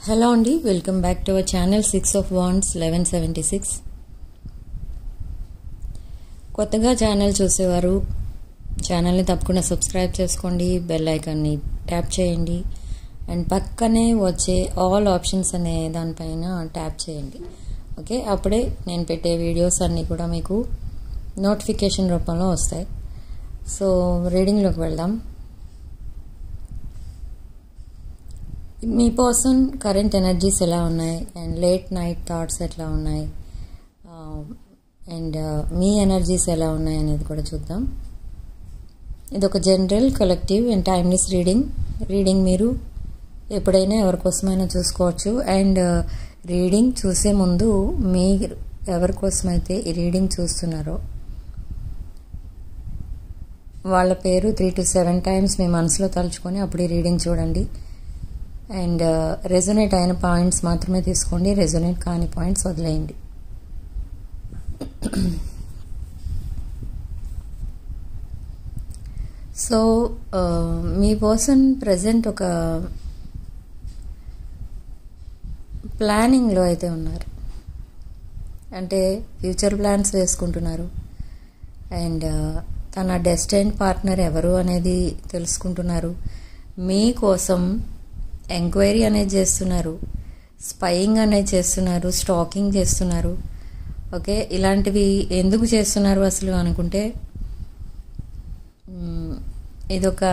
Hello అండి, welcome back to our channel 6 of Wands 1176. కొత్తగా channel చూసేవారు ఛానల్ని తప్పకుండా సబ్స్క్రైబ్ చేసుకోండి, బెల్ ఐకాన్ని ట్యాప్ చేయండి అండ్ పక్కనే వచ్చే ఆల్ ఆప్షన్స్ అనే దానిపైన ట్యాప్ చేయండి. ఓకే, అప్పుడే నేను పెట్టే వీడియోస్ అన్నీ కూడా మీకు నోటిఫికేషన్ రూపంలో వస్తాయి. సో రీడింగ్లోకి వెళ్దాం. మీ పర్సన్ కరెంట్ ఎనర్జీస్ ఎలా ఉన్నాయి అండ్ లేట్ నైట్ థాట్స్ ఎట్లా ఉన్నాయి అండ్ మీ ఎనర్జీస్ ఎలా ఉన్నాయి అనేది కూడా చూద్దాం. ఇది ఒక general, collective and timeless reading మీరు ఎప్పుడైనా ఎవరికోసమైనా చూసుకోవచ్చు. అండ్ రీడింగ్ చూసే ముందు మీరు ఎవరికోసమైతే ఈ రీడింగ్ చూస్తున్నారో వాళ్ళ పేరు 3 to 7 times మీ మనసులో తలుచుకొని అప్పుడు ఈ రీడింగ్ చూడండి. అండ్ రెజొనేట్ అయిన పాయింట్స్ మాత్రమే తీసుకోండి, రెజొనేట్ కాని పాయింట్స్ వదిలేయండి. సో మీ పర్సన్ ప్రజెంట్ ఒక ప్లానింగ్లో అయితే ఉన్నారు, అంటే ఫ్యూచర్ ప్లాన్స్ వేసుకుంటున్నారు. అండ్ తన డెస్టైన్డ్ పార్ట్నర్ ఎవరు అనేది తెలుసుకుంటున్నారు. మీకోసం ఎంక్వైరీ అనేది చేస్తున్నారు, స్పైయింగ్ అనేది చేస్తున్నారు, స్టాకింగ్ చేస్తున్నారు. ఓకే, ఇలాంటివి ఎందుకు చేస్తున్నారు అసలు అనుకుంటే, ఇదొక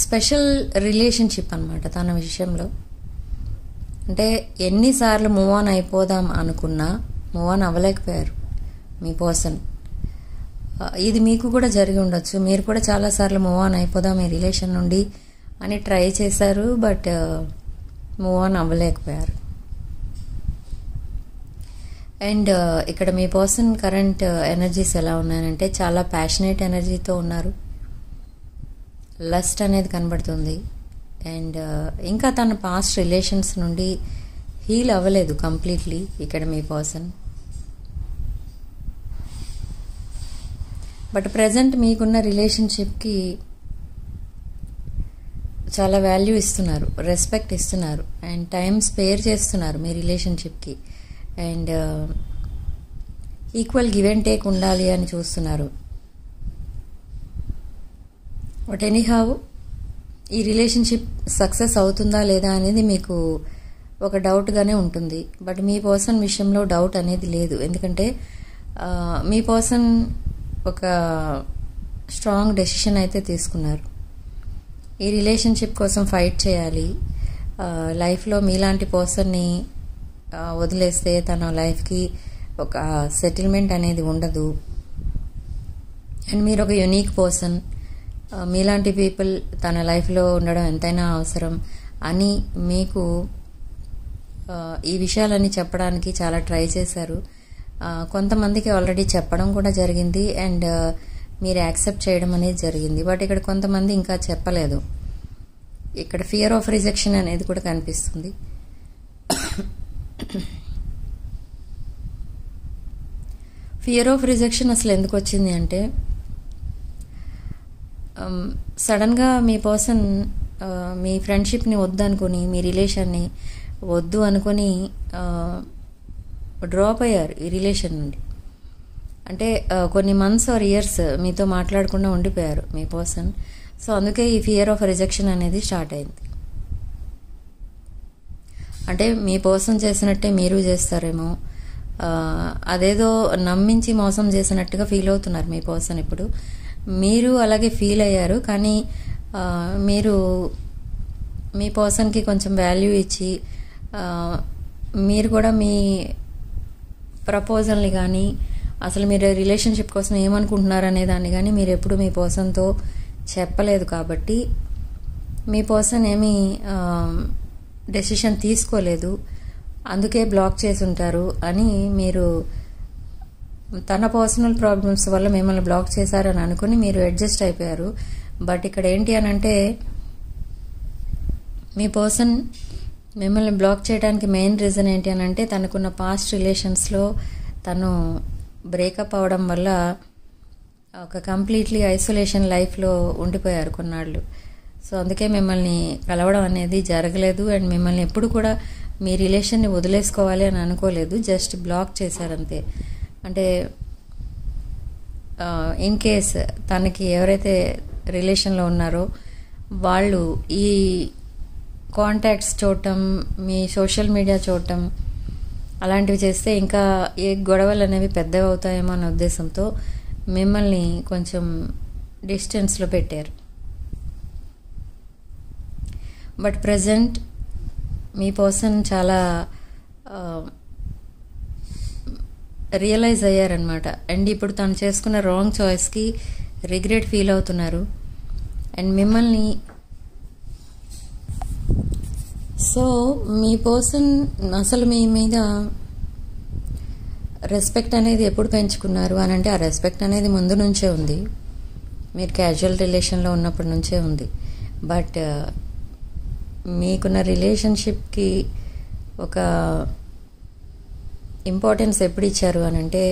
స్పెషల్ రిలేషన్షిప్ అన్నమాట తన విషయంలో. అంటే ఎన్నిసార్లు మూవ్ ఆన్ అయిపోదాం అనుకున్నా మూవ్ ఆన్ అవ్వలేకపోయారు మీ పర్సన్. ఇది మీకు కూడా జరిగి ఉండొచ్చు, మీరు కూడా చాలాసార్లు మూవ్ ఆన్ అయిపోదాం ఈ రిలేషన్ నుండి అని ట్రై చేశారు, బట్ మూవ్ ఆన్ అవ్వలేకపోయారు. అండ్ ఇక్కడ మీ పర్సన్ కరెంట్ ఎనర్జీస్ ఎలా ఉన్నాయంటే చాలా ప్యాషనేట్ ఎనర్జీతో ఉన్నారు, లస్ట్ అనేది కనబడుతుంది. అండ్ ఇంకా తన పాస్ట్ రిలేషన్స్ నుండి హీల్ అవ్వలేదు కంప్లీట్లీ ఇక్కడ మీ పర్సన్. బట్ ప్రజెంట్ మీకున్న రిలేషన్షిప్కి చాలా వాల్యూ ఇస్తున్నారు, రెస్పెక్ట్ ఇస్తున్నారు అండ్ టైం స్పేర్ చేస్తున్నారు మీ రిలేషన్షిప్కి. And equal give and take ఉండాలి అని చూస్తున్నారు. బట్ ఎనీహౌ ఈ రిలేషన్షిప్ సక్సెస్ అవుతుందా లేదా అనేది మీకు ఒక డౌట్గానే ఉంటుంది. బట్ మీ పర్సన్ విషయంలో డౌట్ అనేది లేదు, ఎందుకంటే మీ పర్సన్ ఒక స్ట్రాంగ్ డెసిషన్ అయితే తీసుకున్నారు. ఈ రిలేషన్షిప్ కోసం ఫైట్ చేయాలి. లైఫ్లో మీలాంటి పర్సన్ని వదిలేస్తే తన లైఫ్కి ఒక సెటిల్మెంట్ అనేది ఉండదు. అండ్ మీరు ఒక యూనిక్ పర్సన్, మీలాంటి పీపుల్ తన లైఫ్లో ఉండడం ఎంతైనా అవసరం అని మీకు ఈ విషయాలన్నీ చెప్పడానికి చాలా ట్రై చేశారు. కొంతమందికి ఆల్రెడీ చెప్పడం కూడా జరిగింది అండ్ మీరు యాక్సెప్ట్ చేయడం అనేది జరిగింది. బట్ ఇక్కడ కొంతమంది ఇంకా చెప్పలేదు. ఇక్కడ ఫియర్ ఆఫ్ రిజెక్షన్ అనేది కూడా కనిపిస్తుంది. ఫియర్ ఆఫ్ రిజెక్షన్ అసలు ఎందుకు వచ్చింది అంటే, సడన్గా మీ పర్సన్ మీ ఫ్రెండ్షిప్ని వద్దు అనుకుని, మీ రిలేషన్ని వద్దు అనుకొని డ్రాప్ అయ్యారు ఈ రిలేషన్ నుండి. అంటే కొన్ని మంత్స్ ఆర్ ఇయర్స్ మీతో మాట్లాడకుండా ఉండిపోయారు మీ పర్సన్. సో అందుకే ఈ ఫియర్ ఆఫ్ రిజెక్షన్ అనేది స్టార్ట్ అయింది. అంటే మీ పర్సన్ చేసినట్టే మీరు చేస్తారేమో, అదేదో నమ్మించి మోసం చేసినట్టుగా ఫీల్ అవుతున్నారు మీ పర్సన్. ఇప్పుడు మీరు అలాగే ఫీల్ అయ్యారు, కానీ మీరు మీ పర్సన్కి కొంచెం వాల్యూ ఇచ్చి మీరు కూడా మీ ప్రపోజల్ని కానీ అసలు మీరు రిలేషన్షిప్ కోసం ఏమనుకుంటున్నారు అనే దాన్ని కానీ మీరు ఎప్పుడు మీ పర్సన్తో చెప్పలేదు. కాబట్టి మీ పర్సన్ ఏమీ డెసిషన్ తీసుకోలేదు, అందుకే బ్లాక్ చేసి ఉంటారు అని మీరు తన పర్సనల్ ప్రాబ్లమ్స్ వల్ల మిమ్మల్ని బ్లాక్ చేశారని అనుకుని మీరు అడ్జస్ట్ అయిపోయారు. బట్ ఇక్కడ ఏంటి అని అంటే, మీ పర్సన్ మిమ్మల్ని బ్లాక్ చేయడానికి మెయిన్ రీజన్ ఏంటి అని అంటే, తనకున్న పాస్ట్ రిలేషన్స్లో తను బ్రేకప్ అవడం వల్ల ఒక కంప్లీట్లీ ఐసోలేషన్ లైఫ్లో ఉండిపోయారు కొన్నాళ్ళు. సో అందుకే మిమ్మల్ని కలవడం అనేది జరగలేదు. అండ్ మిమ్మల్ని ఎప్పుడు కూడా మీ రిలేషన్ని వదిలేసుకోవాలి అని అనుకోలేదు, జస్ట్ బ్లాక్ చేశారంతే. అంటే ఇన్ కేస్ తనకి ఎవరైతే రిలేషన్లో ఉన్నారో వాళ్ళు ఈ కాంటాక్ట్స్ చూడటం, మీ సోషల్ మీడియా చూడటం అలాంటివి చేస్తే ఇంకా ఏ గొడవలు అనేవి పెద్దవి అవుతాయేమో అన్న ఉద్దేశంతో మిమ్మల్ని కొంచెం డిస్టెన్స్లో పెట్టారు. బట్ ప్రజెంట్ మీ పర్సన్ చాలా రియలైజ్ అయ్యారనమాట. అండ్ ఇప్పుడు తను చేసుకున్న రాంగ్ చాయిస్కి రిగ్రెట్ ఫీల్ అవుతున్నారు. అండ్ మిమ్మల్ని సో మీ పర్సన్ అసలు మీ మీద రెస్పెక్ట్ అనేది ఎప్పుడు పెంచుకున్నారు అని అంటే, ఆ రెస్పెక్ట్ అనేది ముందు నుంచే ఉంది, మీరు క్యాజువల్ రిలేషన్లో ఉన్నప్పటి నుంచే ఉంది. బట్ మీకున్న రిలేషన్షిప్కి ఒక ఇంపార్టెన్స్ ఎప్పుడు ఇచ్చారు అని అంటే,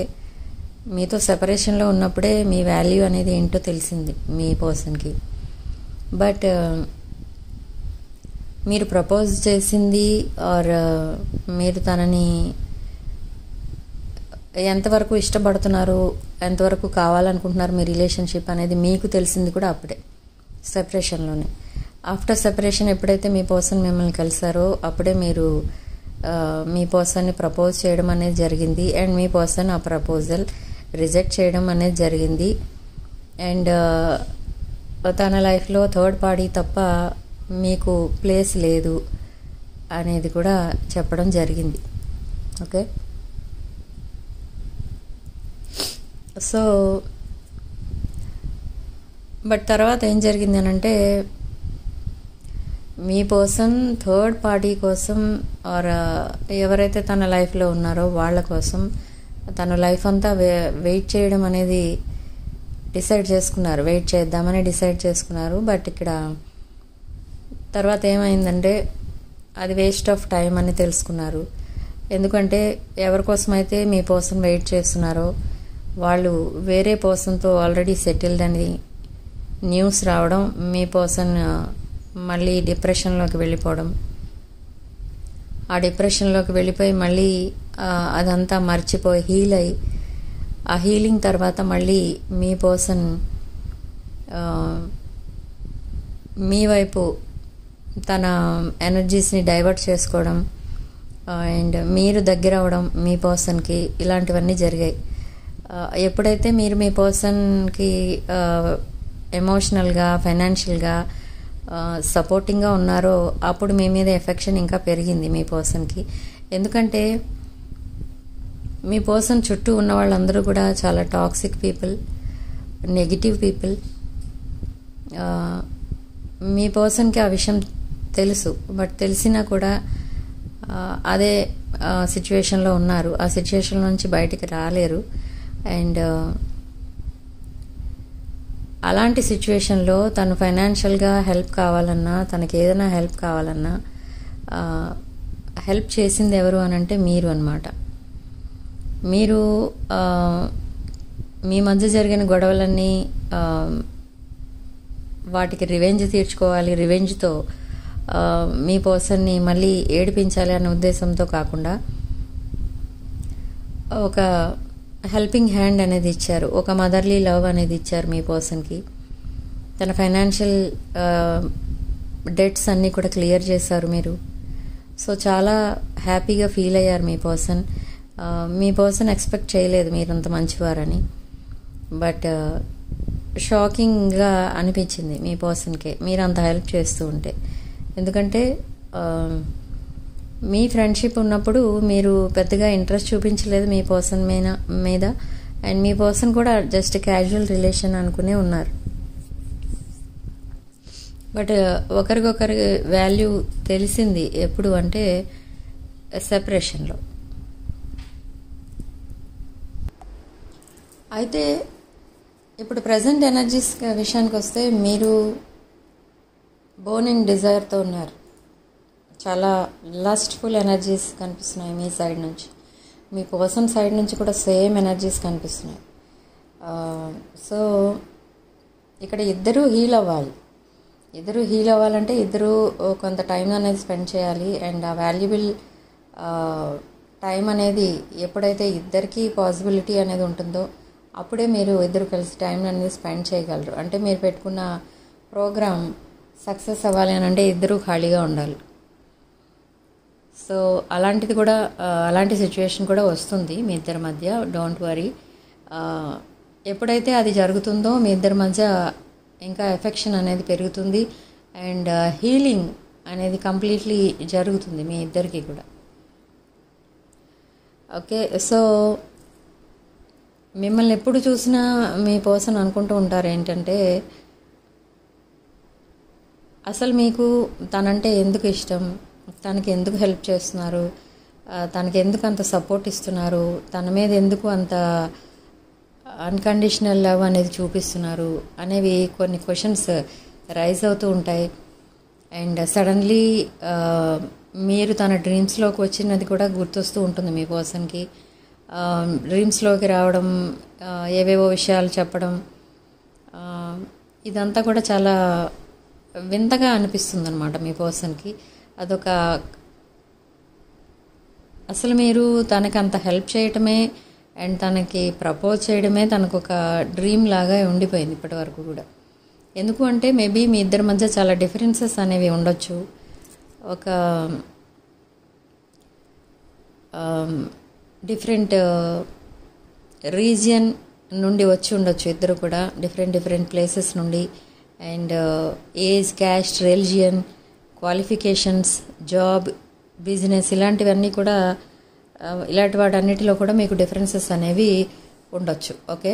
మీతో సెపరేషన్లో ఉన్నప్పుడే మీ వాల్యూ అనేది ఏంటో తెలిసింది మీ పర్సన్కి. బట్ మీరు ప్రపోజ్ చేసింది ఆర్ మీరు తనని ఎంతవరకు ఇష్టపడుతున్నారు, ఎంతవరకు కావాలనుకుంటున్నారు మీ రిలేషన్షిప్ అనేది మీకు తెలిసింది కూడా అప్పుడే, సెపరేషన్లోనే. ఆఫ్టర్ సెపరేషన్ ఎప్పుడైతే మీ పర్సన్ మిమ్మల్ని కలిసారో అప్పుడే మీరు మీ పర్సన్ని ప్రపోజ్ చేయడం అనేది జరిగింది. అండ్ మీ పర్సన్ ఆ ప్రపోజల్ రిజెక్ట్ చేయడం అనేది జరిగింది. అండ్ తన లైఫ్లో థర్డ్ పార్టీ తప్ప మీకు ప్లేస్ లేదు అనేది కూడా చెప్పడం జరిగింది. ఓకే, సో బట్ తర్వాత ఏం జరిగింది అని అంటే, మీ పర్సన్ థర్డ్ పార్టీ కోసం ఆర్ ఎవరైతే తన లైఫ్లో ఉన్నారో వాళ్ళ కోసం తన లైఫ్ అంతా వెయిట్ చేయడం అనేది డిసైడ్ చేసుకున్నారు, వెయిట్ చేద్దామని డిసైడ్ చేసుకున్నారు. బట్ ఇక్కడ తర్వాత ఏమైందంటే అది వేస్ట్ ఆఫ్ టైం అని తెలుసుకున్నారు. ఎందుకంటే ఎవరికోసమైతే మీ పర్సన్ వెయిట్ చేస్తున్నారో వాళ్ళు వేరే పర్సన్తో ఆల్రెడీ సెటిల్డ్ అని న్యూస్ రావడం, మీ పర్సన్ మళ్ళీ డిప్రెషన్లోకి వెళ్ళిపోవడం, ఆ డిప్రెషన్లోకి వెళ్ళిపోయి మళ్ళీ అదంతా మర్చిపోయి హీల్ అయ్యి, ఆ హీలింగ్ తర్వాత మళ్ళీ మీ పర్సన్ మీ వైపు తన ఎనర్జీస్ని డైవర్ట్ చేసుకోవడం అండ్ మీరు దగ్గర అవ్వడం మీ పర్సన్కి, ఇలాంటివన్నీ జరిగాయి. ఎప్పుడైతే మీరు మీ పర్సన్కి ఎమోషనల్గా, ఫైనాన్షియల్గా సపోర్టింగ్గా ఉన్నారో అప్పుడు మీ మీద ఎఫెక్షన్ ఇంకా పెరిగింది మీ పర్సన్కి. ఎందుకంటే మీ పర్సన్ చుట్టూ ఉన్న వాళ్ళందరూ కూడా చాలా టాక్సిక్ పీపుల్, నెగిటివ్ పీపుల్. మీ పర్సన్కి ఆ విషయం తెలుసు, బట్ తెలిసినా కూడా అదే సిచ్యువేషన్లో ఉన్నారు, ఆ సిచ్యువేషన్ నుంచి బయటికి రాలేరు. అండ్ అలాంటి సిచ్యువేషన్లో తను ఫైనాన్షియల్గా హెల్ప్ కావాలన్నా, తనకి ఏదైనా హెల్ప్ కావాలన్నా హెల్ప్ చేసింది ఎవరు అని అంటే మీరు అన్నమాట. మీరు మీ మధ్య జరిగిన గొడవలన్నీ వాటికి రివెంజ్ తీర్చుకోవాలి, రివెంజ్తో మీ పర్సన్ని మళ్ళీ ఏడిపించాలి అనే ఉద్దేశంతో కాకుండా ఒక హెల్పింగ్ హ్యాండ్ అనేది ఇచ్చారు, ఒక మదర్లీ లవ్ అనేది ఇచ్చారు మీ పర్సన్కి. తన ఫైనాన్షియల్ డెట్స్ అన్నీ కూడా క్లియర్ చేశారు మీరు. సో చాలా హ్యాపీగా ఫీల్ అయ్యారు మీ పర్సన్. మీ పర్సన్ ఎక్స్పెక్ట్ చేయలేదు మీరు అంత మంచివారని. బట్ షాకింగ్గా అనిపించింది మీ పర్సన్కే మీరు అంత హెల్ప్ చేస్తూ ఉంటే. ఎందుకంటే మీ ఫ్రెండ్షిప్ ఉన్నప్పుడు మీరు పెద్దగా ఇంట్రెస్ట్ చూపించలేదు మీ పర్సన్ మీద. అండ్ మీ పర్సన్ కూడా జస్ట్ క్యాజువల్ రిలేషన్ అనుకునే ఉన్నారు. బట్ ఒకరికొకరి వాల్యూ తెలిసింది ఎప్పుడు అంటే సెపరేషన్లో. అయితే ఇప్పుడు ప్రజెంట్ ఎనర్జీస్ విషయానికి వస్తే మీరు బోర్నింగ్ డిజైర్తో ఉన్నారు. చాలా లస్ట్ఫుల్ ఎనర్జీస్ కనిపిస్తున్నాయి మీ సైడ్ నుంచి, మీ పర్సన్ సైడ్ నుంచి కూడా సేమ్ ఎనర్జీస్ కనిపిస్తున్నాయి. సో ఇక్కడ ఇద్దరూ హీల్ అవ్వాలి. ఇద్దరు హీల్ అవ్వాలంటే ఇద్దరు కొంత టైం అనేది స్పెండ్ చేయాలి. అండ్ ఆ వాల్యుబుల్ టైం అనేది ఎప్పుడైతే ఇద్దరికి పాసిబిలిటీ అనేది ఉంటుందో అప్పుడే మీరు ఇద్దరు కలిసి టైం అనేది స్పెండ్ చేయగలరు. అంటే మీరు పెట్టుకున్న ప్రోగ్రామ్ సక్సెస్ అవ్వాలి అని అంటే ఇద్దరు ఖాళీగా ఉండాలి. సో అలాంటిది కూడా అలాంటి సిచ్యువేషన్ కూడా వస్తుంది మీ ఇద్దరి మధ్య. Don't worry. ఎప్పుడైతే అది జరుగుతుందో మీ ఇద్దరి మధ్య ఇంకా ఎఫెక్షన్ అనేది పెరుగుతుంది అండ్ హీలింగ్ అనేది కంప్లీట్లీ జరుగుతుంది మీ ఇద్దరికి కూడా. ఓకే, సో మిమ్మల్ని ఎప్పుడు చూసినా మీ పర్సన్ అనుకుంటూ ఉంటారు ఏంటంటే అసలు మీకు తనంటే ఎందుకు ఇష్టం, తనకి ఎందుకు హెల్ప్ చేస్తున్నారు, తనకి ఎందుకు అంత సపోర్ట్ ఇస్తున్నారు, తన మీద ఎందుకు అంత అన్కండిషనల్ లవ్ అనేది చూపిస్తున్నారు అనేవి కొన్ని క్వశ్చన్స్ రైజ్ అవుతూ ఉంటాయి. అండ్ సడన్లీ మీరు తన డ్రీమ్స్లోకి వచ్చినది కూడా గుర్తొస్తూ ఉంటుంది మీ పర్సన్కి. డ్రీమ్స్లోకి రావడం, ఏవేవో విషయాలు చెప్పడం, ఇదంతా కూడా చాలా వింతగా అనిపిస్తుంది అనమాట మీ పర్సన్కి. అదొక అసలు మీరు తనకి అంత హెల్ప్ చేయటమే అండ్ తనకి ప్రపోజ్ చేయడమే తనకు ఒక డ్రీమ్ లాగా ఉండిపోయింది ఇప్పటి వరకు కూడా. ఎందుకు అంటే మేబీ మీ ఇద్దరి మధ్య చాలా డిఫరెన్సెస్ అనేవి ఉండొచ్చు. ఒక డిఫరెంట్ రీజియన్ నుండి వచ్చి ఉండొచ్చు ఇద్దరు కూడా, డిఫరెంట్ ప్లేసెస్ నుండి. And age, caste, religion, qualifications, job, business ఇలాంటివన్నీ కూడా ఇలాంటి వాటన్నిటిలో కూడా మీకు డిఫరెన్సెస్ అనేవి ఉండొచ్చు. ఓకే,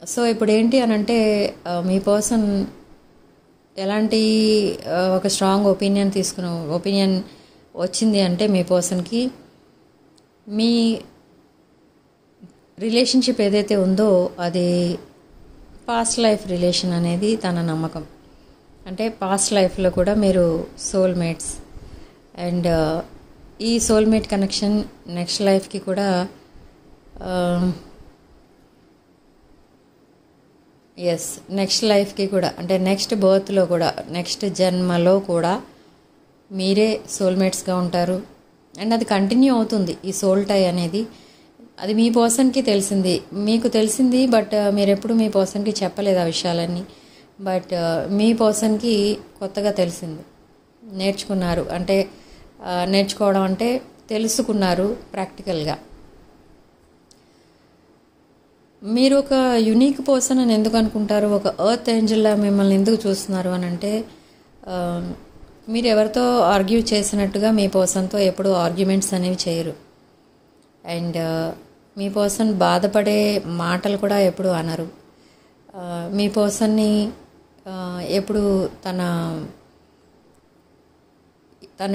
సో ఇప్పుడు ఏంటి అని అంటే మీ పర్సన్ ఎలాంటి ఒక స్ట్రాంగ్ ఒపీనియన్ వచ్చింది అంటే మీ పర్సన్కి మీ రిలేషన్షిప్ ఏదైతే ఉందో అది పాస్ట్ లైఫ్ రిలేషన్ అనేది తన నమ్మకం. అంటే పాస్ట్ లైఫ్లో కూడా మీరు సోల్మేట్స్ అండ్ ఈ సోల్మేట్ కనెక్షన్ నెక్స్ట్ లైఫ్కి కూడా నెక్స్ట్ లైఫ్కి కూడా అంటే నెక్స్ట్ బర్త్లో కూడా నెక్స్ట్ జన్మలో కూడా మీరే సోల్మేట్స్గా ఉంటారు. అండ్ అది కంటిన్యూ అవుతుంది ఈ సోల్ టై అనేది. అది మీ పర్సన్కి తెలిసింది, మీకు తెలిసింది, బట్ మీరు ఎప్పుడు మీ పర్సన్కి చెప్పలేదు ఆ విషయాలన్నీ. బట్ మీ పర్సన్కి కొత్తగా తెలిసింది, నేర్చుకున్నారు. అంటే నేర్చుకోవడం అంటే తెలుసుకున్నారు ప్రాక్టికల్గా. మీరు ఒక యునిక్ పర్సన్ అని ఎందుకు అనుకుంటారు, ఒక ఎర్త్ ఏంజల్లా మిమ్మల్ని ఎందుకు చూస్తున్నారు అని అంటే మీరు ఎవరితో ఆర్గ్యూ చేసినట్టుగా మీ పర్సన్తో ఎప్పుడు ఆర్గ్యుమెంట్స్ అనేవి చేయరు. అండ్ మీ పర్సన్ బాధపడే మాటలు కూడా ఎప్పుడు అనరు. మీ పర్సన్ని ఎప్పుడు తను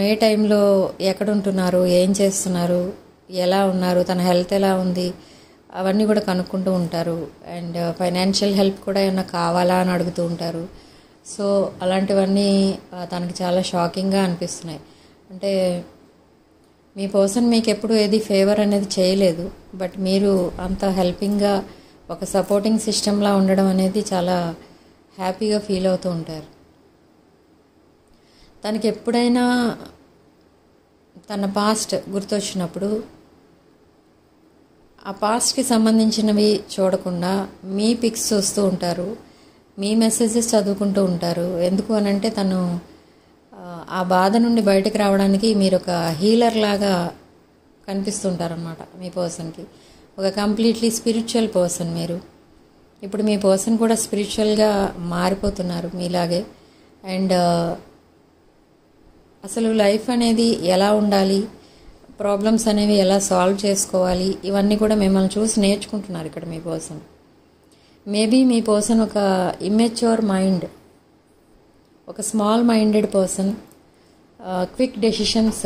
ఏ టైంలో ఎక్కడుంటున్నారు, ఏం చేస్తున్నారు, ఎలా ఉన్నారు, తన హెల్త్ ఎలా ఉంది అవన్నీ కూడా కనుక్కుంటూ ఉంటారు. అండ్ ఫైనాన్షియల్ హెల్ప్ కూడా ఏమన్నా కావాలా అని అడుగుతూ ఉంటారు. సో అలాంటివన్నీ తనకి చాలా షాకింగ్గా అనిపిస్తున్నాయి. అంటే మీ పర్సన్ మీకు ఎప్పుడు ఏది ఫేవర్ అనేది చేయలేదు, బట్ మీరు అంత హెల్పింగ్గా ఒక సపోర్టింగ్ సిస్టంలా ఉండడం అనేది చాలా హ్యాపీగా ఫీల్ అవుతూ ఉంటారు. తనకి ఎప్పుడైనా తన పాస్ట్ గుర్తొచ్చినప్పుడు ఆ పాస్ట్కి సంబంధించినవి చూడకుండా మీ పిక్స్ చూస్తూ ఉంటారు, మీ మెసేజెస్ చదువుకుంటూ ఉంటారు. ఎందుకు అనంటే తను ఆ బాధ నుండి బయటకు రావడానికి మీరు ఒక హీలర్ లాగా కనిపిస్తుంటారనమాట మీ పర్సన్కి. ఒక కంప్లీట్లీ స్పిరిచువల్ పర్సన్ మీరు. ఇప్పుడు మీ పర్సన్ కూడా స్పిరిచువల్గా మారిపోతున్నారు మీలాగే. అండ్ అసలు లైఫ్ అనేది ఎలా ఉండాలి, ప్రాబ్లమ్స్ అనేవి ఎలా సాల్వ్ చేసుకోవాలి, ఇవన్నీ కూడా మిమ్మల్ని చూసి నేర్చుకుంటున్నారు ఇక్కడ మీ పర్సన్. మేబీ మీ పర్సన్ ఒక ఇమ్మెచ్యూర్ మైండ్, ఒక small minded person, quick decisions,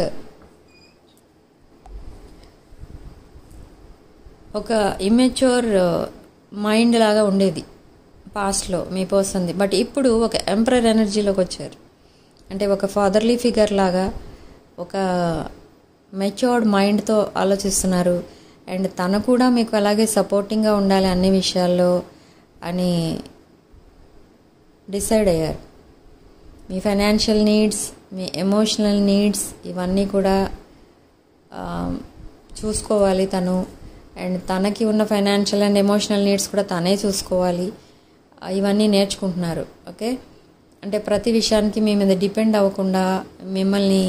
ఒక ఇమ్మెచ్యూర్ మైండ్ లాగా ఉండేది పాస్ట్లో మీ పర్సన్ది. బట్ ఇప్పుడు ఒక ఎంపరర్ ఎనర్జీలోకి వచ్చారు. అంటే ఒక ఫాదర్లీ ఫిగర్ లాగా ఒక మెచ్యూర్డ్ మైండ్తో ఆలోచిస్తున్నారు. అండ్ తను కూడా మీకు అలాగే సపోర్టింగ్గా ఉండాలి అన్ని విషయాల్లో అని డిసైడ్ అయ్యారు. మీ ఫైనాన్షియల్ నీడ్స్, మీ ఎమోషనల్ నీడ్స్ ఇవన్నీ కూడా చూసుకోవాలి తను. అండ్ తనకి ఉన్న ఫైనాన్షియల్ అండ్ ఎమోషనల్ నీడ్స్ కూడా తనే చూసుకోవాలి. ఇవన్నీ నేర్చుకుంటున్నారు. ఓకే, అంటే ప్రతి విషయానికి మీ మీద డిపెండ్ అవ్వకుండా మిమ్మల్ని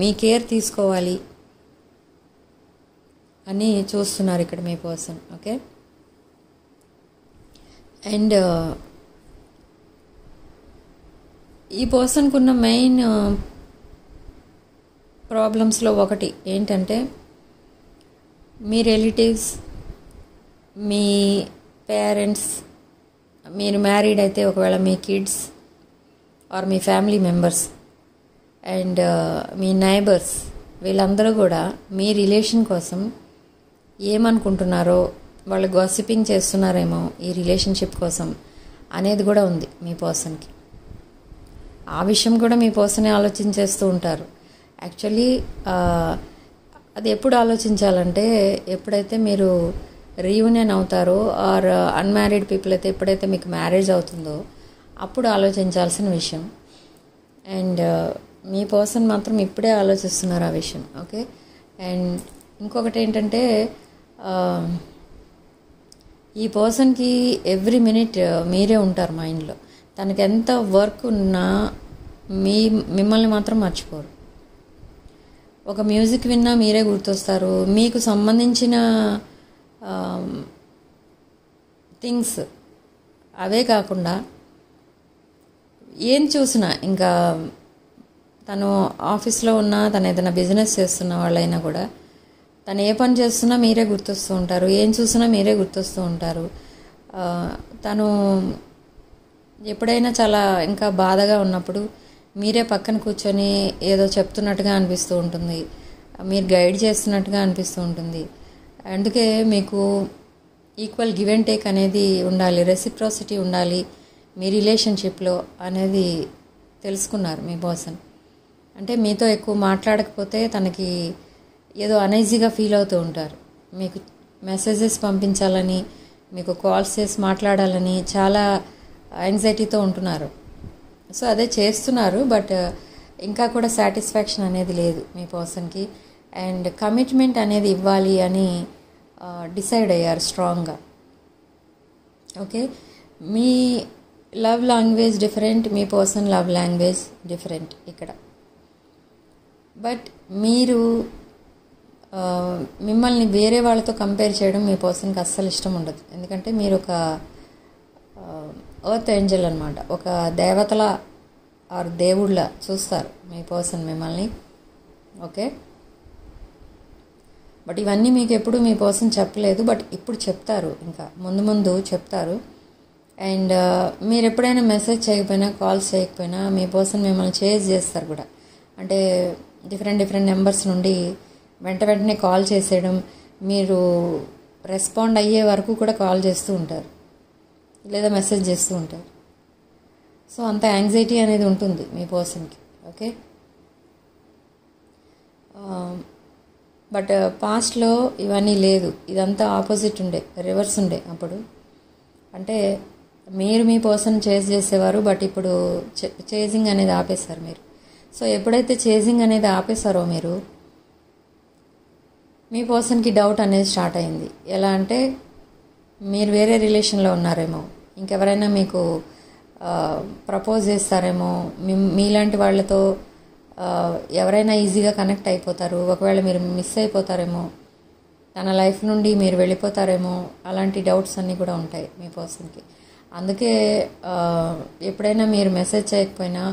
మీ కేర్ తీసుకోవాలి అని చూస్తున్నారు ఇక్కడ మీ పర్సన్. ఓకే, అండ్ ఈ పర్సన్కు ఉన్న మెయిన్ ప్రాబ్లమ్స్లో ఒకటి ఏంటంటే మీ రిలేటివ్స్, మీ పేరెంట్స్, మీరు మ్యారీడ్ అయితే ఒకవేళ మీ కిడ్స్ ఆర్ మీ ఫ్యామిలీ మెంబర్స్ అండ్ మీ నైబర్స్, వీళ్ళందరూ కూడా మీ రిలేషన్ కోసం ఏమనుకుంటున్నారో, వాళ్ళు గాసిపింగ్ చేస్తున్నారేమో ఈ రిలేషన్షిప్ కోసం అనేది కూడా ఉంది మీ పర్సన్కి. ఆ విషయం కూడా మీ పర్సనే ఆలోచించేస్తూ ఉంటారు. యాక్చువల్లీ అది ఎప్పుడు ఆలోచించాలంటే ఎప్పుడైతే మీరు రీయూనియన్ అవుతారో ఆర్ అన్మ్యారీడ్ పీపుల్ అయితే ఎప్పుడైతే మీకు మ్యారేజ్ అవుతుందో అప్పుడు ఆలోచించాల్సిన విషయం. అండ్ మీ పర్సన్ మాత్రం ఇప్పుడే ఆలోచిస్తున్నారు ఆ విషయం. ఓకే, అండ్ ఇంకొకటి ఏంటంటే ఈ పర్సన్కి ఎవ్రీ మినిట్ మీరే ఉంటారు మైండ్లో. తనకి ఎంత వర్క్ ఉన్నా మిమ్మల్ని మాత్రం మర్చిపోరు. ఒక మ్యూజిక్ విన్నా మీరే గుర్తొస్తారు. మీకు సంబంధించిన థింగ్స్ అవే కాకుండా ఏం చూసినా, ఇంకా తను ఆఫీస్లో ఉన్నా, తను ఏదైనా బిజినెస్ చేస్తున్న వాళ్ళైనా కూడా తను ఏ పని చేస్తున్నా మీరే గుర్తొస్తూ ఉంటారు. ఏం చూసినా మీరే గుర్తొస్తూ ఉంటారు. తను ఎప్పుడైనా చాలా ఇంకా బాధగా ఉన్నప్పుడు మీరే పక్కన కూర్చొని ఏదో చెప్తున్నట్టుగా అనిపిస్తూ ఉంటుంది, మీరు గైడ్ చేస్తున్నట్టుగా అనిపిస్తూ ఉంటుంది. అందుకే మీకు ఈక్వల్ గివ్ అండ్ టేక్ అనేది ఉండాలి, రెసిప్రోసిటీ ఉండాలి మీ రిలేషన్షిప్లో అనేది తెలుసుకున్నారు మీ పర్సన్. అంటే మీతో ఎక్కువ మాట్లాడకపోతే తనకి ఏదో అనీజీగా ఫీల్ అవుతూ ఉంటారు. మీకు మెసేజెస్ పంపించాలని, మీకు కాల్స్ చేసి మాట్లాడాలని చాలా యాంగ్జైటీతో ఉంటున్నారు. సో అదే చేస్తున్నారు, బట్ ఇంకా కూడా సాటిస్ఫాక్షన్ అనేది లేదు మీ పర్సన్కి. అండ్ కమిట్మెంట్ అనేది ఇవ్వాలి అని డిసైడ్ అయ్యారు స్ట్రాంగ్గా. ఓకే, మీ లవ్ లాంగ్వేజ్ డిఫరెంట్, మీ పర్సన్ లవ్ లాంగ్వేజ్ డిఫరెంట్ ఇక్కడ. బట్ మీరు మిమ్మల్ని వేరే వాళ్ళతో కంపేర్ చేయడం మీ పర్సన్కి అస్సలు ఇష్టం ఉండదు. ఎందుకంటే మీరు ఒక ఎర్త్ ఏంజల్ అనమాట, ఒక దేవతల ఆర్ దేవుళ్ళ చూస్తారు మీ పర్సన్ మిమ్మల్ని. ఓకే, బట్ ఇవన్నీ మీకు ఎప్పుడు మీ పర్సన్ చెప్పలేదు, బట్ ఇప్పుడు చెప్తారు, ఇంకా ముందు ముందు చెప్తారు. అండ్ మీరు ఎప్పుడైనా మెసేజ్ చేయకపోయినా, కాల్స్ చేయకపోయినా మీ పర్సన్ మిమ్మల్ని చేజ్ చేస్తారు కూడా. అంటే డిఫరెంట్ నెంబర్స్ నుండి వెంటనే కాల్ చేసేయడం, మీరు రెస్పాండ్ అయ్యే వరకు కూడా కాల్ చేస్తూ ఉంటారు లేదా మెసేజ్ చేస్తూ ఉంటారు. సో అంత యాంగ్జైటీ అనేది ఉంటుంది మీ పర్సన్కి. ఓకే, బట్ పాస్ట్లో ఇవన్నీ లేదు, ఇదంతా ఆపోజిట్ ఉండే, రివర్స్ ఉండే. అప్పుడు అంటే మీరు మీ పర్సన్ చేజ్ చేసేవారు, బట్ ఇప్పుడు చేజింగ్ అనేది ఆపేశారు మీరు. సో ఎప్పుడైతే చేజింగ్ అనేది ఆపేశారో మీరు, మీ పర్సన్కి డౌట్ అనేది స్టార్ట్ అయింది. ఎలా అంటే మీరు వేరే రిలేషన్లో ఉన్నారేమో, ఇంకెవరైనా మీకు ప్రపోజ్ చేస్తారేమో, మీలాంటి వాళ్ళతో ఎవరైనా ఈజీగా కనెక్ట్ అయిపోతారు, ఒకవేళ మీరు మిస్ అయిపోతారేమో, తన లైఫ్ నుండి మీరు వెళ్ళిపోతారేమో, అలాంటి డౌట్స్ అన్నీ కూడా ఉంటాయి మీ పర్సన్కి. అందుకే ఎప్పుడైనా మీరు మెసేజ్ చేయకపోయినా,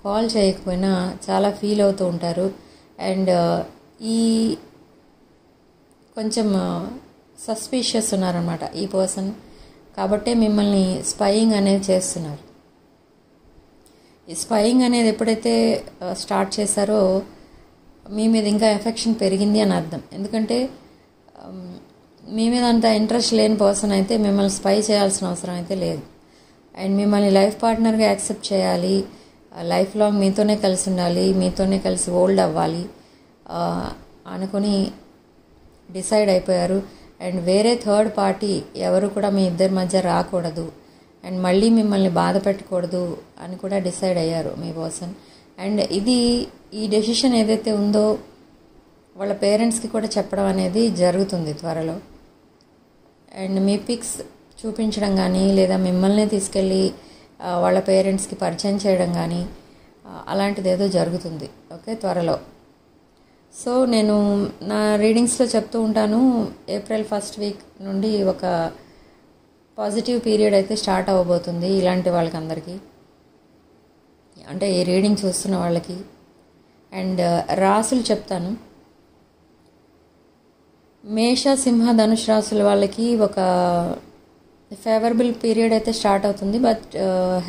కాల్ చేయకపోయినా చాలా ఫీల్ అవుతూ ఉంటారు. అండ్ ఈ కొంచెం సస్పీషియస్ ఉన్నారన్నమాట ఈ పర్సన్. కాబట్టే మిమ్మల్ని స్పైయింగ్ అనేది చేస్తున్నారు. ఈ స్పైయింగ్ అనేది ఎప్పుడైతే స్టార్ట్ చేశారో మీ మీద ఇంకా ఎఫెక్షన్ పెరిగింది అని అర్థం. ఎందుకంటే మీ మీద అంత ఇంట్రెస్ట్ లేని పర్సన్ అయితే మిమ్మల్ని స్పై చేయాల్సిన అవసరం అయితే లేదు. అండ్ మిమ్మల్ని లైఫ్ పార్ట్నర్గా యాక్సెప్ట్ చేయాలి, లైఫ్ లాంగ్ మీతోనే కలిసి ఉండాలి, మీతోనే కలిసి ఓల్డ్ అవ్వాలి అనుకుని డిసైడ్ అయిపోయారు. అండ్ వేరే థర్డ్ పార్టీ ఎవరు కూడా మీ ఇద్దరి మధ్య రాకూడదు అండ్ మళ్ళీ మిమ్మల్ని బాధ పెట్టకూడదు అని కూడా డిసైడ్ అయ్యారు మీ పర్సన్. అండ్ ఈ డెసిషన్ ఏదైతే ఉందో వాళ్ళ పేరెంట్స్కి కూడా చెప్పడం అనేది జరుగుతుంది త్వరలో. అండ్ మీ పిక్స్ చూపించడం కానీ లేదా మిమ్మల్ని తీసుకెళ్ళి వాళ్ళ పేరెంట్స్కి పరిచయం చేయడం కానీ అలాంటిది ఏదో జరుగుతుంది ఓకే త్వరలో. సో నేను నా రీడింగ్స్లో చెప్తూ ఉంటాను, ఏప్రిల్ 1st వీక్ నుండి ఒక పాజిటివ్ పీరియడ్ అయితే స్టార్ట్ అవ్వబోతుంది ఇలాంటి వాళ్ళకందరికీ, అంటే ఈ రీడింగ్ చూస్తున్న వాళ్ళకి. అండ్ రాసులు చెప్తాను. మేష, సింహ, ధనుష్ రాసుల వాళ్ళకి ఒక ఫేవరబుల్ పీరియడ్ అయితే స్టార్ట్ అవుతుంది. బట్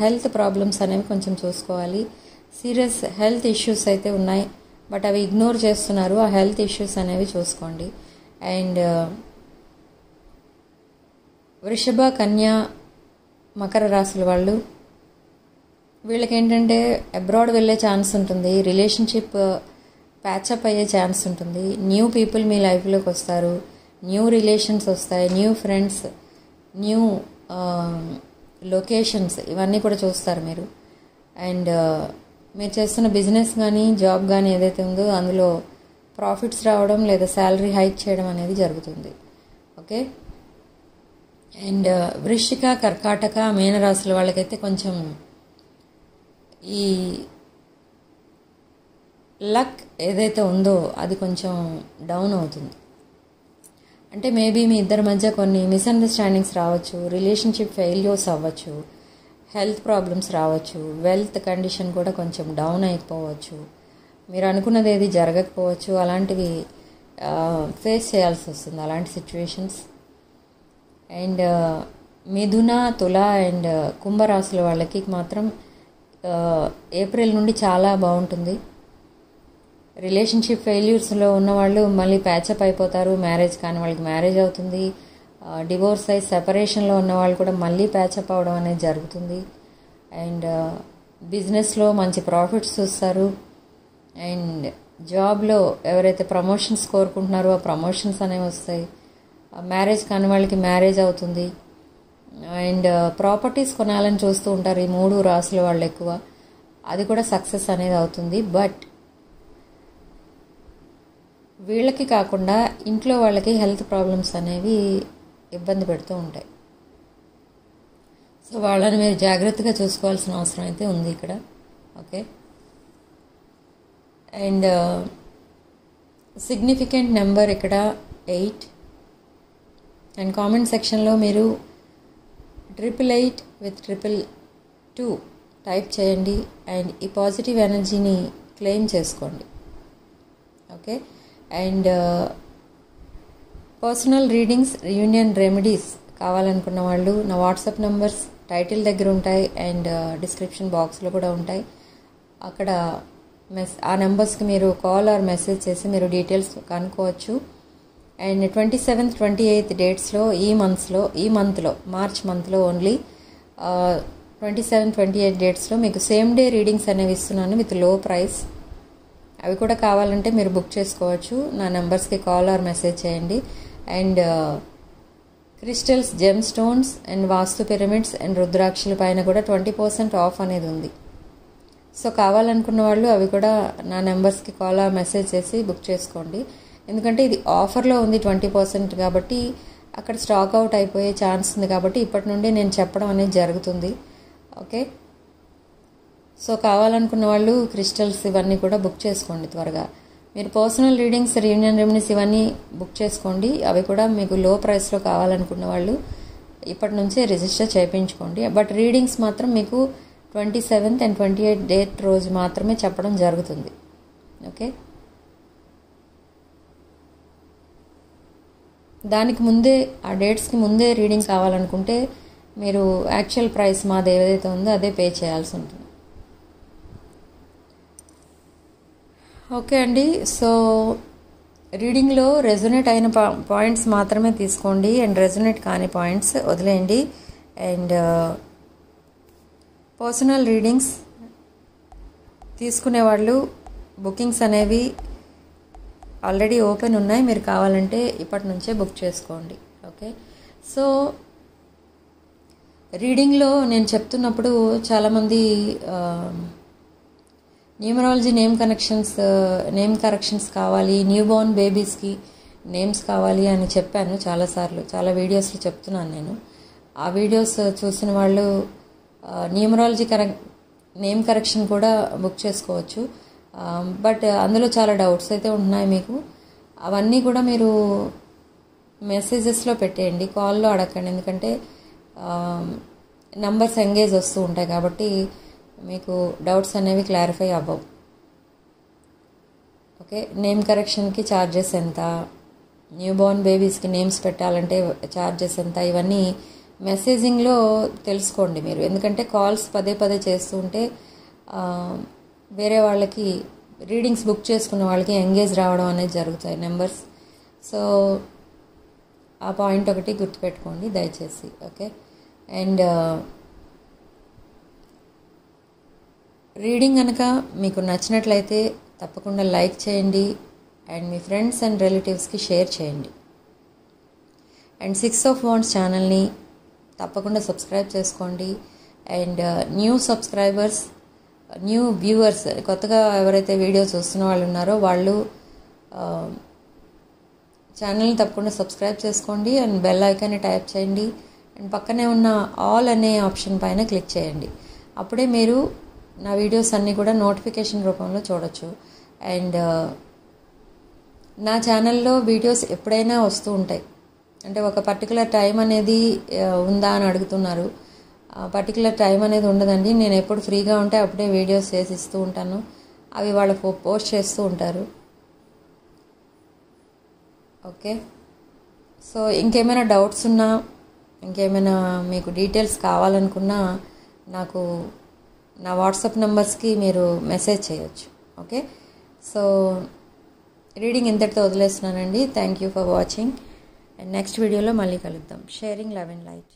హెల్త్ ప్రాబ్లమ్స్ అనేవి కొంచెం చూసుకోవాలి. సీరియస్ హెల్త్ ఇష్యూస్ అయితే ఉన్నాయి, బట్ అవి ఇగ్నోర్ చేస్తున్నారు. ఆ హెల్త్ ఇష్యూస్ అనేవి చూసుకోండి. అండ్ వృషభ, కన్య, మకర రాశుల వాళ్ళు, వీళ్ళకి ఏంటంటే అబ్రాడ్ వెళ్ళే ఛాన్స్ ఉంటుంది, రిలేషన్షిప్ ప్యాచప్ అయ్యే ఛాన్స్ ఉంటుంది, న్యూ పీపుల్ మీ లైఫ్లోకి వస్తారు, న్యూ రిలేషన్స్ వస్తాయి, న్యూ ఫ్రెండ్స్, న్యూ లొకేషన్స్, ఇవన్నీ కూడా చూస్తారు మీరు. అండ్ మీరు చేస్తున్న బిజినెస్ కానీ జాబ్ కానీ ఏదైతే ఉందో అందులో ప్రాఫిట్స్ రావడం లేదా శాలరీ హైక్ చేయడం అనేది జరుగుతుంది ఓకే. అండ్ వృశ్చిక, కర్కాటక, మీనరాశుల వాళ్ళకైతే కొంచెం ఈ లక్ ఏదైతే ఉందో అది కొంచెం డౌన్ అవుతుంది. అంటే మేబీ మీ ఇద్దరి మధ్య కొన్ని మిస్అండర్స్టాండింగ్స్ రావచ్చు, రిలేషన్షిప్ ఫెయిల్యూర్స్ అవ్వచ్చు, హెల్త్ ప్రాబ్లమ్స్ రావచ్చు, వెల్త్ కండిషన్ కూడా కొంచెం డౌన్ అయిపోవచ్చు, మీరు అనుకున్నది ఏది జరగకపోవచ్చు, అలాంటివి ఫేస్ చేయాల్సి వస్తుంది అలాంటి సిచ్యువేషన్స్. అండ్ మిథున, తుల అండ్ కుంభరాశుల వాళ్ళకి మాత్రం ఏప్రిల్ నుండి చాలా బాగుంటుంది. రిలేషన్షిప్ ఫెయిల్యూర్స్లో ఉన్నవాళ్ళు మళ్ళీ ప్యాచప్ అయిపోతారు, మ్యారేజ్ కాని వాళ్ళకి మ్యారేజ్ అవుతుంది, డివోర్స్ అయి సెపరేషన్లో ఉన్న వాళ్ళు కూడా మళ్ళీ ప్యాచప్ అవడం అనేది జరుగుతుంది. అండ్ బిజినెస్లో మంచి ప్రాఫిట్స్ చూస్తారు. అండ్ జాబ్లో ఎవరైతే ప్రమోషన్స్ కోరుకుంటున్నారో ఆ ప్రమోషన్స్ అనేవి వస్తాయి. మ్యారేజ్ కాని వాళ్ళకి మ్యారేజ్ అవుతుంది. అండ్ ప్రాపర్టీస్ కొనాలని చూస్తూ ఉంటారు ఈ 3 రాసుల వాళ్ళు ఎక్కువ, అది కూడా సక్సెస్ అనేది అవుతుంది. బట్ వీళ్ళకి కాకుండా ఇంట్లో వాళ్ళకి హెల్త్ ప్రాబ్లమ్స్ అనేవి ఇబ్బంది పెడుతూ ఉంటాయి. సో వాళ్ళని మీరు జాగ్రత్తగా చూసుకోవాల్సిన అవసరం అయితే ఉంది ఇక్కడ ఓకే. అండ్ సిగ్నిఫికెంట్ నెంబర్ ఇక్కడ 8. అండ్ కామెంట్ సెక్షన్లో మీరు 888 with 222 టైప్ చేయండి అండ్ ఈ పాజిటివ్ ఎనర్జీని క్లెయిమ్ చేసుకోండి okay. And personal readings, reunion remedies కావాలనుకున్న వాళ్ళు నా వాట్సాప్ నంబర్స్ టైటిల్ దగ్గర ఉంటాయి అండ్ డిస్క్రిప్షన్ బాక్స్లో కూడా ఉంటాయి. అక్కడ ఆ నెంబర్స్కి మీరు కాల్ ఆర్ మెసేజ్ చేసి మీరు డీటెయిల్స్ కనుక్కోవచ్చు. అండ్ 27th, 28th డేట్స్లో ఈ మంత్లో మార్చ్ మంత్లో ఓన్లీ 27, 28 డేట్స్లో మీకు సేమ్ డే రీడింగ్స్ అనేవి ఇస్తున్నాను విత్ లో ప్రైస్. అవి కూడా కావాలంటే మీరు బుక్ చేసుకోవచ్చు. నా నెంబర్స్కి కాల్ ఆర్ మెసేజ్ చేయండి. And crystals, gemstones and vastu pyramids and రుద్రాక్షల పైన కూడా 20% ఆఫ్ అనేది ఉంది. సో కావాలనుకున్న వాళ్ళు అవి కూడా నా నెంబర్స్కి కాల్ ఆర్ మెసేజ్ చేసి బుక్ చేసుకోండి. ఎందుకంటే ఇది ఆఫర్లో ఉంది 20% కాబట్టి అక్కడ స్టాక్ అవుట్ అయిపోయే ఛాన్స్ ఉంది. కాబట్టి ఇప్పటి నుండి నేను చెప్పడం అనేది జరుగుతుంది ఓకే. సో కావాలనుకున్న వాళ్ళు క్రిస్టల్స్ ఇవన్నీ కూడా బుక్ చేసుకోండి త్వరగా. మీరు పర్సనల్ రీడింగ్స్, రీయూనియన్ రెమెడీస్ ఇవన్నీ బుక్ చేసుకోండి. అవి కూడా మీకు లో ప్రైస్లో కావాలనుకున్న వాళ్ళు ఇప్పటి నుంచే రిజిస్టర్ చేయించుకోండి. బట్ రీడింగ్స్ మాత్రం మీకు 27th and 28th డేట్ రోజు మాత్రమే చెప్పడం జరుగుతుంది ఓకే. దానికి ముందే ఆ డేట్స్కి ముందే రీడింగ్ కావాలనుకుంటే మీరు యాక్చువల్ ప్రైస్ మాది ఏదైతే ఉందో అదే పే చేయాల్సి ఉంటుంది ఓకే అండి. సో రీడింగ్లో రెజొనేట్ అయిన పాయింట్స్ మాత్రమే తీసుకోండి అండ్ రెజొనేట్ కాని పాయింట్స్ వదిలేయండి. అండ్ పర్సనల్ రీడింగ్స్ తీసుకునే వాళ్ళు బుకింగ్స్ అనేవి ఆల్రెడీ ఓపెన్ ఉన్నాయి, మీరు కావాలంటే ఇప్పటి నుంచే బుక్ చేసుకోండి ఓకే. సో రీడింగ్లో నేను చెప్తున్నప్పుడు చాలామంది న్యూమరాలజీ నేమ్ కరెక్షన్స్ కావాలి, న్యూ బోర్న్ బేబీస్కి నేమ్స్ కావాలి అని చెప్పాను చాలాసార్లు, చాలా వీడియోస్లో చెప్తున్నాను నేను. ఆ వీడియోస్ చూసిన వాళ్ళు న్యూమరాలజీ నేమ్ కరెక్షన్ కూడా బుక్ చేసుకోవచ్చు. బట్ అందులో చాలా డౌట్స్ అయితే ఉంటున్నాయి మీకు. అవన్నీ కూడా మీరు మెసేజెస్లో పెట్టేయండి, కాల్లో అడగండి. ఎందుకంటే నంబర్స్ ఎంగేజ్ వస్తూ ఉంటాయి కాబట్టి మీకు డౌట్స్ అనేవి క్లారిఫై అవ్వవు. ఓకే, నేమ్ కరెక్షన్కి ఛార్జెస్ ఎంత, న్యూ బోర్న్ బేబీస్కి నేమ్స్ పెట్టాలంటే ఛార్జెస్ ఎంత, ఇవన్నీ మెసేజింగ్లో తెలుసుకోండి మీరు. ఎందుకంటే కాల్స్ పదే పదే చేస్తూ ఉంటే వేరే వాళ్ళకి రీడింగ్స్ బుక్ చేసుకున్న వాళ్ళకి ఎంగేజ్ రావడం అనేది జరుగుతాయి నెంబర్స్. సో ఆ పాయింట్ ఒకటి గుర్తుపెట్టుకోండి దయచేసి. ఓకే, అండ్ రీడింగ్ కనుక మీకు నచ్చినట్లయితే తప్పకుండా లైక్ చేయండి అండ్ మీ ఫ్రెండ్స్ అండ్ రిలేటివ్స్కి షేర్ చేయండి. అండ్ 6 of Wands ఛానల్ని తప్పకుండా సబ్స్క్రైబ్ చేసుకోండి. And new subscribers, new viewers, కొత్తగా ఎవరైతే వీడియో చూస్తున్న వాళ్ళు ఉన్నారో వాళ్ళు ఛానల్ని తప్పకుండా సబ్స్క్రైబ్ చేసుకోండి అండ్ బెల్ ఐకాన్ని టైప్ చేయండి. అండ్ పక్కనే ఉన్న ఆల్ అనే ఆప్షన్ పైన క్లిక్ చేయండి. అప్పుడే మీరు నా వీడియోస్ అన్నీ కూడా నోటిఫికేషన్ రూపంలో చూడొచ్చు. అండ్ నా ఛానల్లో వీడియోస్ ఎప్పుడైనా వస్తూ ఉంటాయి. అంటే ఒక పర్టికులర్ టైం అనేది ఉందా అని అడుగుతున్నారు. పర్టికులర్ టైం అనేది ఉండదండి. నేను ఎప్పుడు ఫ్రీగా ఉంటే అప్పుడే వీడియోస్ చేసి ఇస్తూ ఉంటాను. అవి వాళ్ళకు పోస్ట్ చేస్తూ ఉంటారు. ఓకే, సో ఇంకేమైనా డౌట్స్ ఉన్నా, ఇంకేమైనా మీకు డీటెయిల్స్ కావాలనుకున్నా నాకు నా వాట్సాప్ నెంబర్స్కి మీరు మెసేజ్ చేయొచ్చు. ఓకే, సో రీడింగ్ ఇంతటితో వదిలేస్తున్నానండి. Thank you for watching. And next వీడియోలో మళ్ళీ కలుద్దాం. Sharing love and light.